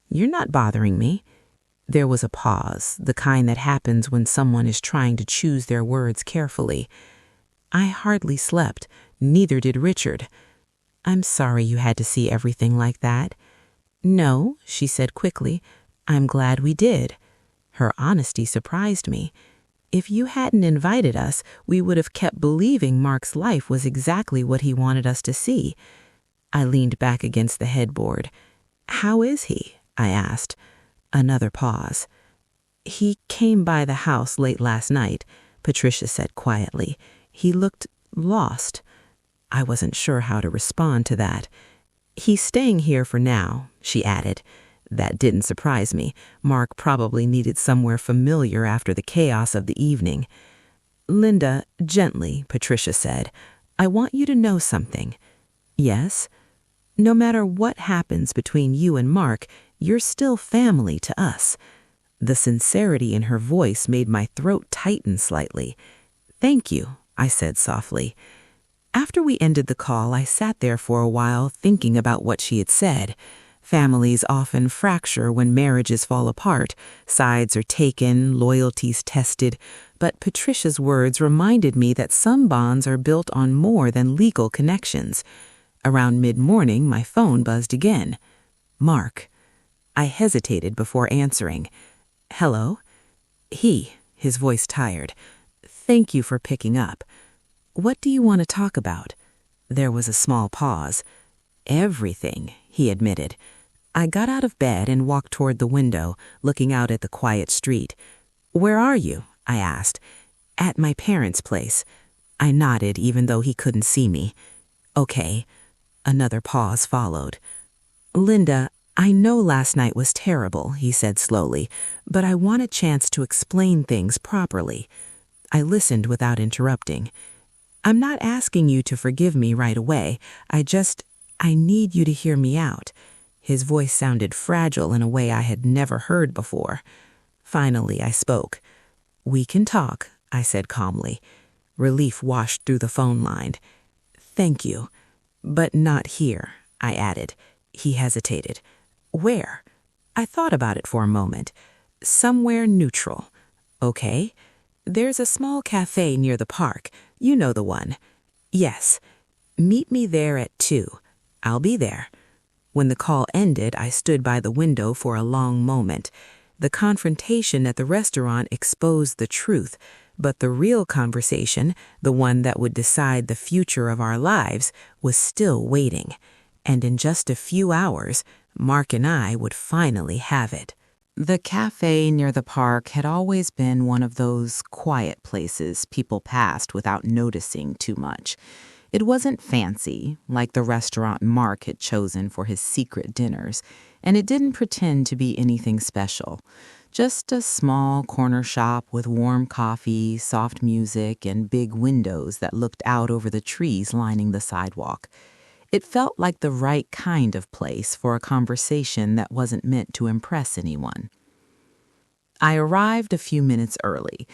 [SPEAKER 1] "You're not bothering me." There was a pause, the kind that happens when someone is trying to choose their words carefully. "I hardly slept. Neither did Richard." "I'm sorry you had to see everything like that." "No," she said quickly. "I'm glad we did." Her honesty surprised me. If you hadn't invited us, we would have kept believing Mark's life was exactly what he wanted us to see. I leaned back against the headboard. "How is he?" I asked. Another pause. "He came by the house late last night," Patricia said quietly. "He looked lost." I wasn't sure how to respond to that. "He's staying here for now," she added. That didn't surprise me. Mark probably needed somewhere familiar after the chaos of the evening. "Linda," gently, Patricia said, "I want you to know something." "Yes?" "No matter what happens between you and Mark, you're still family to us." The sincerity in her voice made my throat tighten slightly. "Thank you," I said softly. After we ended the call, I sat there for a while thinking about what she had said.
[SPEAKER 2] Families often fracture when marriages fall apart. Sides are taken, loyalties tested. But Patricia's words reminded me that some bonds are built on more than legal connections. Around mid-morning, my phone buzzed again. Mark. I hesitated before answering. Hello? His voice tired. Thank you for picking up. What do you want to talk about? There was a small pause. Everything, he admitted. I got out of bed and walked toward the window, looking out at the quiet street. Where are you? I asked. At my parents' place. I nodded even though he couldn't see me. Okay. Another pause followed. Linda, I know last night was terrible, he said slowly, but I want a chance to explain things properly. I listened without interrupting. I'm not asking you to forgive me right away. I need you to hear me out. His voice sounded fragile in a way I had never heard before. Finally, I spoke. We can talk, I said calmly. Relief washed through the phone line. Thank you. But not here, I added. He hesitated. Where? I thought about it for a moment. Somewhere neutral. Okay. There's a small cafe near the park. You know the one. Yes. Meet me there at 2. I'll be there. When the call ended, I stood by the window for a long moment. The confrontation at the restaurant exposed the truth, but the real conversation, the one that would decide the future of our lives, was still waiting. And in just a few hours, Mark and I would finally have it. The cafe near the park had always been one of those quiet places people passed without noticing too much. It wasn't fancy, like the restaurant Mark had chosen for his secret dinners, and it didn't pretend to be anything special. Just a small corner shop with warm coffee, soft music, and big windows that looked out over the trees lining the sidewalk. It felt like the right kind of place for a conversation that wasn't meant to impress anyone. I arrived a few minutes early.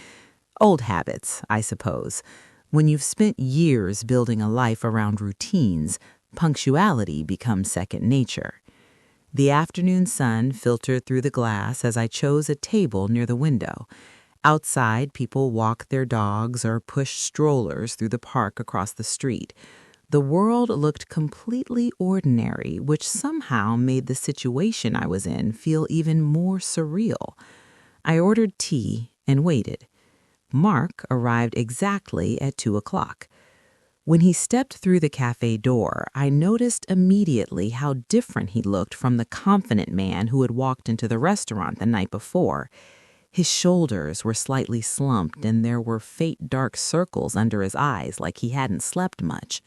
[SPEAKER 2] Old habits, I suppose. When you've spent years building a life around routines, punctuality becomes second nature. The afternoon sun filtered through the glass as I chose a table near the window. Outside, people walked their dogs or pushed strollers through the park across the street. The world looked completely ordinary, which somehow made the situation I was in feel even more surreal. I ordered tea and waited. Mark arrived exactly at 2 o'clock. When he stepped through the cafe door, I noticed immediately how different he looked from the confident man who had walked into the restaurant the night before. His shoulders were slightly slumped and there were faint dark circles under his eyes like he hadn't slept much.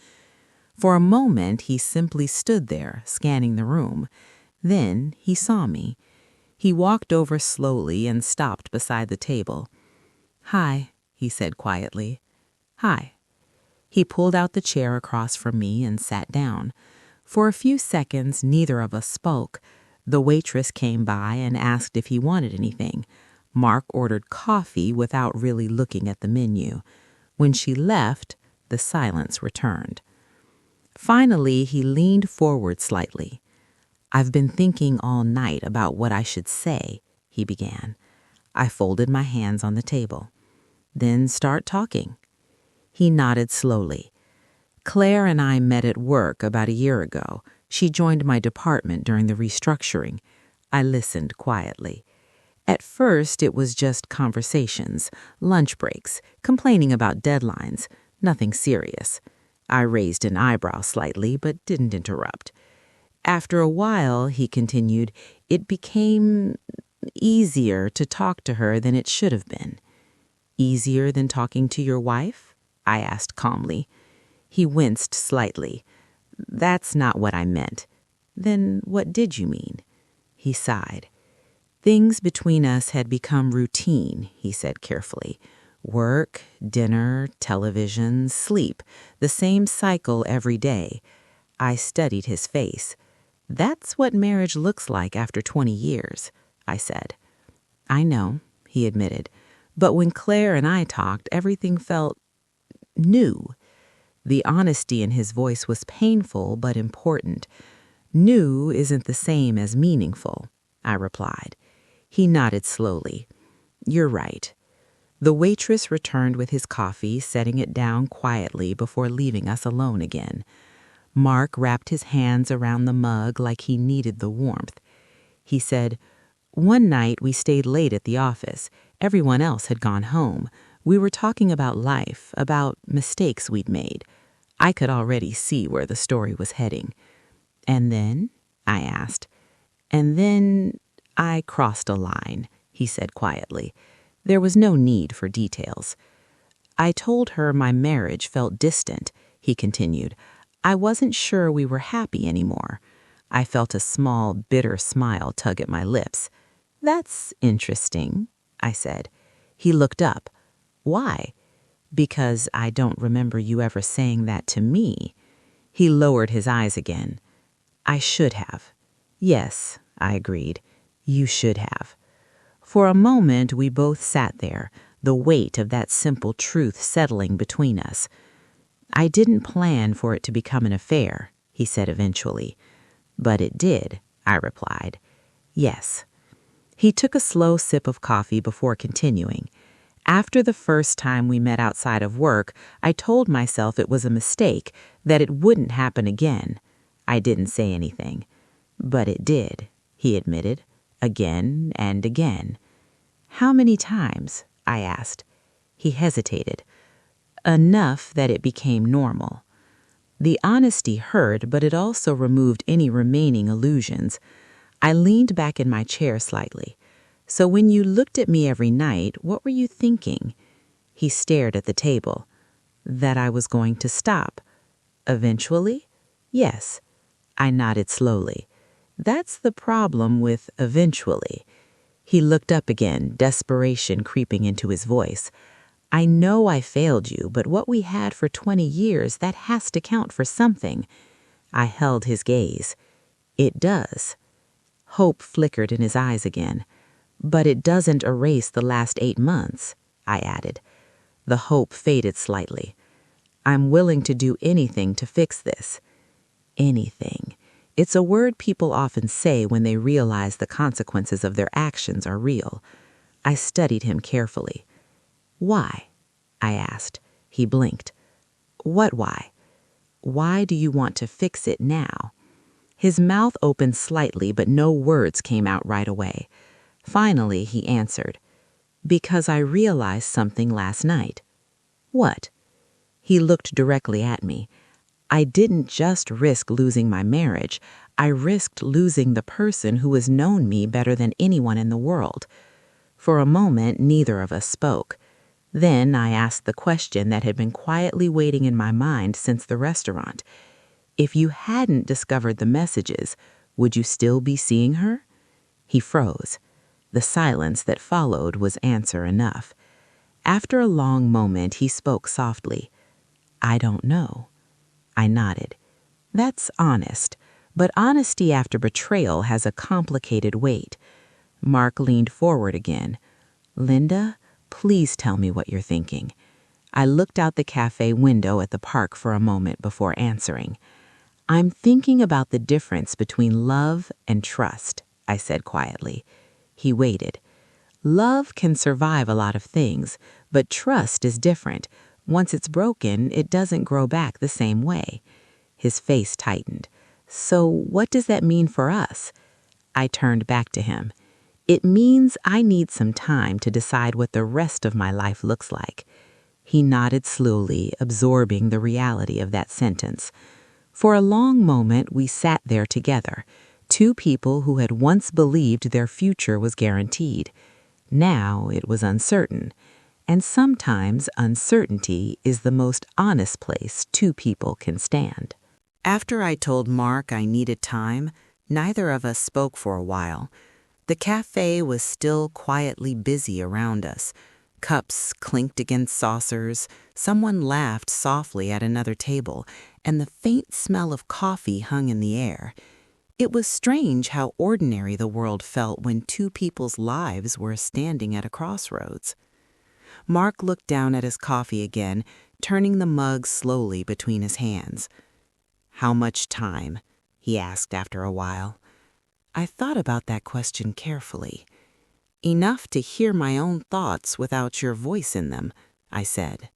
[SPEAKER 2] For a moment, he simply stood there, scanning the room. Then he saw me. He walked over slowly and stopped beside the table. Hi, he said quietly. Hi. He pulled out the chair across from me and sat down. For a few seconds, neither of us spoke. The waitress came by and asked if he wanted anything. Mark ordered coffee without really looking at the menu. When she left, the silence returned. Finally, he leaned forward slightly. I've been thinking all night about what I should say, he began. I folded my hands on the table. Then start talking. He nodded slowly. Claire and I met at work about a year ago. She joined my department during the restructuring. I listened quietly. At first, it was just conversations, lunch breaks, complaining about deadlines, nothing serious. I raised an eyebrow slightly, but didn't interrupt. After a while, he continued, it became easier to talk to her than it should have been. Easier than talking to your wife? I asked calmly. He winced slightly. That's not what I meant. Then what did you mean? He sighed. Things between us had become routine, he said carefully. Work, dinner, television, sleep, the same cycle every day. I studied his face. That's what marriage looks like after 20 years, I said. I know, he admitted, but when Claire and I talked, everything felt new. The honesty in his voice was painful but important.
[SPEAKER 1] New isn't the same as meaningful, I replied. He nodded slowly. You're right. The waitress returned with his coffee, setting it down quietly before leaving us alone again. Mark wrapped his hands around the mug like he needed the warmth. He said, One night we stayed late at the office. Everyone else had gone home. We were talking about life, about mistakes we'd made. I could already see where the story was heading. And then? I asked. And then I crossed a line, he said quietly. There was no need for details. I told her my marriage felt distant, he continued. I wasn't sure we were happy anymore. I felt a small, bitter smile tug at my lips. That's interesting, I said. He looked up. Why? Because I don't remember you ever saying that to me. He lowered his eyes again. I should have. Yes, I agreed. You should have. For a moment, we both sat there, the weight of that simple truth settling between us. I didn't plan for it to become an affair, he said eventually. But it did, I replied. Yes. He took a slow sip of coffee before continuing. After the first time we met outside of work, I told myself it was a mistake, that it wouldn't happen again. I didn't say anything. But it did, he admitted, again and again. How many times? I asked. He hesitated. Enough that it became normal. The honesty hurt, but it also removed any remaining illusions. I leaned back in my chair slightly. So when you looked at me every night, what were you thinking? He stared at the table. That I was going to stop. Eventually? Yes. I nodded slowly. That's the problem with eventually. He looked up again, desperation creeping into his voice. I know I failed you, but what we had for 20 years, that has to count for something. I held his gaze. It does. Hope flickered in his eyes again. But it doesn't erase the last 8 months, I added. The hope faded slightly. I'm willing to do anything to fix this. Anything. It's a word people often say when they realize the consequences of their actions are real. I studied him carefully. Why? I asked. He blinked. What why? Why do you want to fix it now? His mouth opened slightly, but no words came out right away. Finally, he answered. Because I realized something last night. What? He looked directly at me. I didn't just risk losing my marriage. I risked losing the person who has known me better than anyone in the world. For a moment, neither of us spoke. Then I asked the question that had been quietly waiting in my mind since the restaurant. If you hadn't discovered the messages, would you still be seeing her? He froze. The silence that followed was answer enough. After a long moment, he spoke softly. I don't know. I nodded. That's honest, but honesty after betrayal has a complicated weight. Mark leaned forward again. Linda, please tell me what you're thinking. I looked out the cafe window at the park for a moment before answering. I'm thinking about the difference between love and trust, I said quietly. He waited. Love can survive a lot of things, but trust is different. Once it's broken, it doesn't grow back the same way. His face tightened. So what does that mean for us? I turned back to him. It means I need some time to decide what the rest of my life looks like. He nodded slowly, absorbing the reality of that sentence. For a long moment, we sat there together, two people who had once believed their future was guaranteed. Now it was uncertain. And sometimes uncertainty is the most honest place two people can stand. After I told Mark I needed time, neither of us spoke for a while. The cafe was still quietly busy around us. Cups clinked against saucers, someone laughed softly at another table, and the faint smell of coffee hung in the air. It was strange how ordinary the world felt when two people's lives were standing at a crossroads. Mark looked down at his coffee again, turning the mug slowly between his hands. How much time? he asked after a while. I thought about that question carefully. Enough to hear my own thoughts without your voice in them, I said.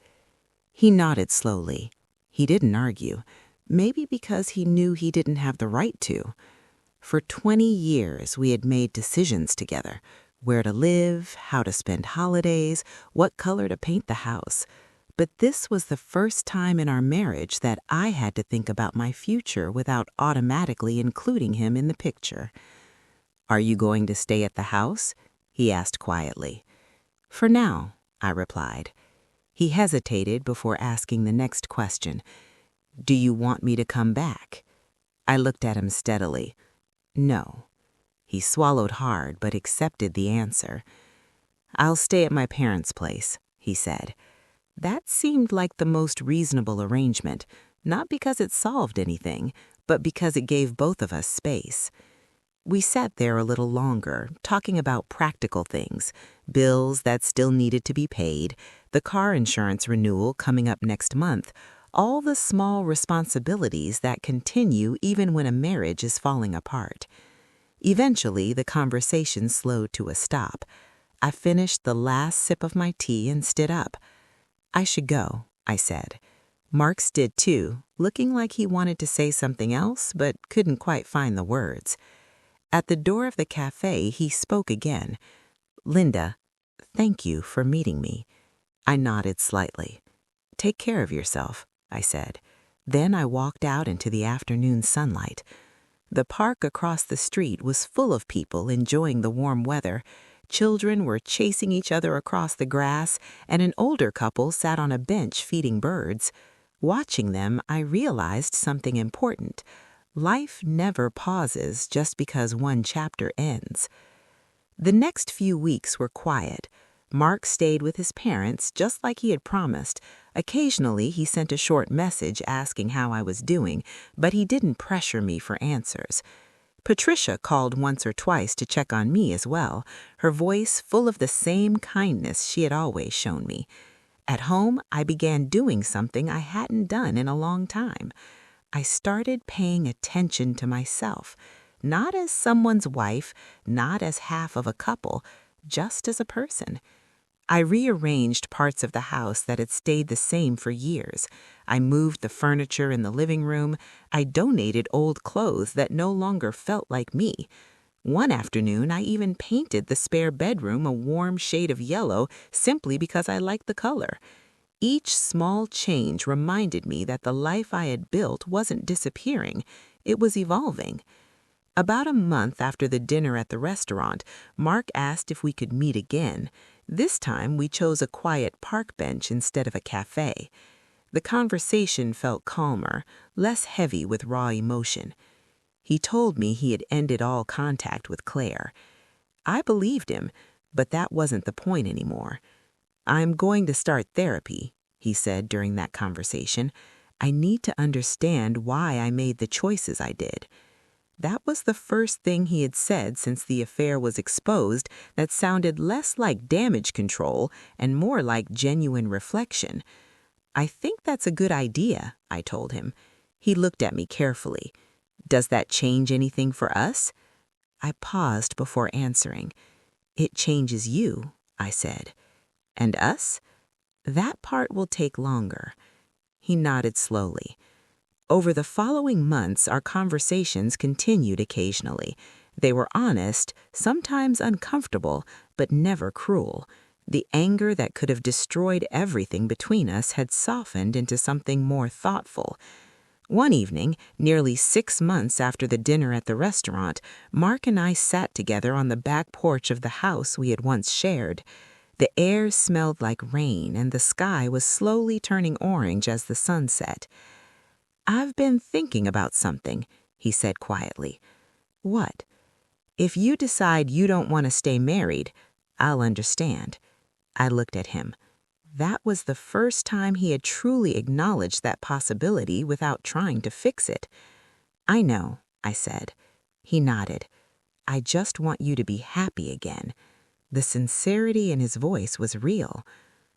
[SPEAKER 1] He nodded slowly. He didn't argue, maybe because he knew he didn't have the right to. For 20 years, we had made decisions together: where to live, how to spend holidays, what color to paint the house. But this was the first time in our marriage that I had to think about my future without automatically including him in the picture. Are you going to stay at the house? He asked quietly. For now, I replied. He hesitated before asking the next question. Do you want me to come back? I looked at him steadily. No. He swallowed hard but accepted the answer. I'll stay at my parents' place, he said. That seemed like the most reasonable arrangement, not because it solved anything, but because it gave both of us space. We sat there a little longer, talking about practical things, bills that still needed to be paid, the car insurance renewal coming up next month, all the small responsibilities that continue even when a marriage is falling apart. Eventually, the conversation slowed to a stop. I finished the last sip of my tea and stood up. I should go, I said. Marks did too, looking like he wanted to say something else but couldn't quite find the words. At the door of the cafe, he spoke again. Linda, thank you for meeting me. I nodded slightly. Take care of yourself, I said. Then I walked out into the afternoon sunlight. The park across the street was full of people enjoying the warm weather. Children were chasing each other across the grass, and an older couple sat on a bench feeding birds. Watching them, I realized something important. Life never pauses just because one chapter ends. The next few weeks were quiet. Mark stayed with his parents just like he had promised. Occasionally, he sent a short message asking how I was doing, but he didn't pressure me for answers. Patricia called once or twice to check on me as well, her voice full of the same kindness she had always shown me. At home, I began doing something I hadn't done in a long time. I started paying attention to myself, not as someone's wife, not as half of a couple, just as a person. I rearranged parts of the house that had stayed the same for years. I moved the furniture in the living room. I donated old clothes that no longer felt like me. One afternoon, I even painted the spare bedroom a warm shade of yellow simply because I liked the color. Each small change reminded me that the life I had built wasn't disappearing, it was evolving. About a month after the dinner at the restaurant, Mark asked if we could meet again. This time, we chose a quiet park bench instead of a cafe. The conversation felt calmer, less heavy with raw emotion. He told me he had ended all contact with Claire. I believed him, but that wasn't the point anymore. I'm going to start therapy, he said during that conversation. I need to understand why I made the choices I did. That was the first thing he had said since the affair was exposed that sounded less like damage control and more like genuine reflection. I think that's a good idea, I told him. He looked at me carefully. Does that change anything for us? I paused before answering. It changes you, I said. And us? That part will take longer. He nodded slowly. Over the following months, our conversations continued occasionally. They were honest, sometimes uncomfortable, but never cruel. The anger that could have destroyed everything between us had softened into something more thoughtful. One evening, nearly 6 months after the dinner at the restaurant, Mark and I sat together on the back porch of the house we had once shared. The air smelled like rain, and the sky was slowly turning orange as the sun set. I've been thinking about something, he said quietly. What? If you decide you don't want to stay married, I'll understand. I looked at him. That was the first time he had truly acknowledged that possibility without trying to fix it. I know, I said. He nodded. I just want you to be happy again. The sincerity in his voice was real.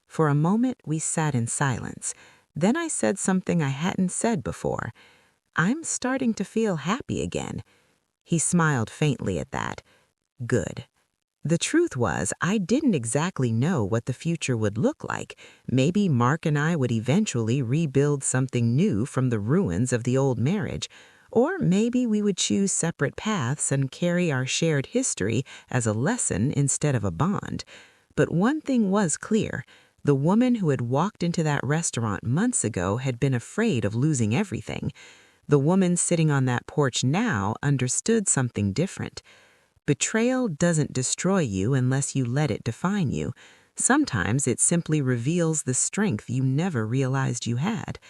[SPEAKER 1] For a moment, we sat in silence. Then I said something I hadn't said before. I'm starting to feel happy again." He smiled faintly at that. "Good." The truth was, I didn't exactly know what the future would look like. Maybe Mark and I would eventually rebuild something new from the ruins of the old marriage. Or maybe we would choose separate paths and carry our shared history as a lesson instead of a bond. But one thing was clear. The woman who had walked into that restaurant months ago had been afraid of losing everything. The woman sitting on that porch now understood something different. Betrayal doesn't destroy you unless you let it define you. Sometimes it simply reveals the strength you never realized you had.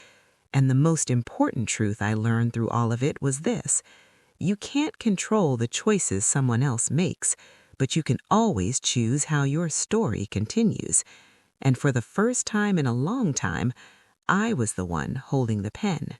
[SPEAKER 1] And the most important truth I learned through all of it was this: you can't control the choices someone else makes, but you can always choose how your story continues. And for the first time in a long time, I was the one holding the pen.